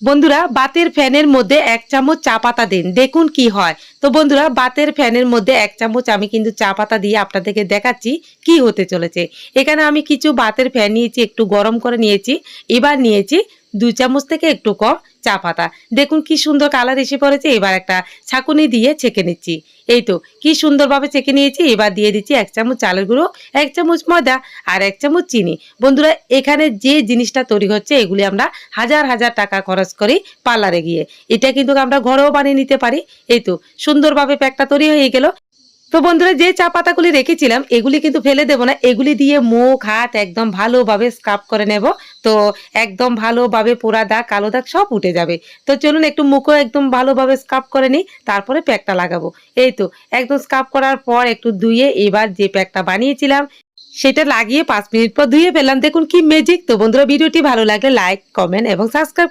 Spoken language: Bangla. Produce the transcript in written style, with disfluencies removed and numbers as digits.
বন্ধুরা বাতের ফ্যানের মধ্যে 1 চামচ চা পাতা দিন, দেখুন কি হয়। তো বন্ধুরা বাতের ফ্যানের মধ্যে 1 চামচ আমি কিন্তু চা পাতা দিয়ে আপনাদেরকে দেখাচ্ছি কি হতে চলেছে। এখানে আমি কিছু বাতের ফ্যান নিয়েছি, একটু গরম করে নিয়েছি। এবার নিয়েছি 2 চামচ থেকে একটু কম চা পাতা। দেখুন কি সুন্দর কালার এসে পড়েছে। এবার একটা ছাঁকুনি দিয়ে ছেঁকে নিচ্ছি। এই তো কি সুন্দরভাবে ছেঁকে নিয়েছি। এবার দিয়ে দিচ্ছি 1 চামচ চালের গুঁড়ো, 1 চামচ ময়দা আর 1 চামচ চিনি। বন্ধুরা এখানে যে জিনিসটা তৈরি হচ্ছে এগুলি আমরা হাজার হাজার টাকা খরচ করি পার্লারে গিয়ে। এটা কিন্তু আমরা ঘরেও বানিয়ে নিতে পারি। এই তো সুন্দরভাবে প্যাকটা তৈরি হয়ে গেল। তো বন্ধুরা যে চা পাতাগুলি রেখেছিলাম এগুলি কিন্তু ফেলে দেব না। এগুলি দিয়ে মুখ হাত একদম ভালোভাবে স্ক্রাব করে নেব। তো একদম ভালোভাবে পোড়া দাগ কালো দাগ সব উঠে যাবে। তো চলুন একটু মুখও একদম ভালোভাবে স্ক্রাব করে নিই, তারপরে প্যাকটা লাগাবো। এই তো একদম স্ক্রাব করার পর একটু ধুয়ে এবার যে প্যাকটা বানিয়েছিলাম সেটা লাগিয়ে 5 মিনিট পর ধুয়ে ফেললাম। দেখুন কি ম্যাজিক। তো বন্ধুরা ভিডিওটি ভালো লাগলে লাইক কমেন্ট এবং সাবস্ক্রাইব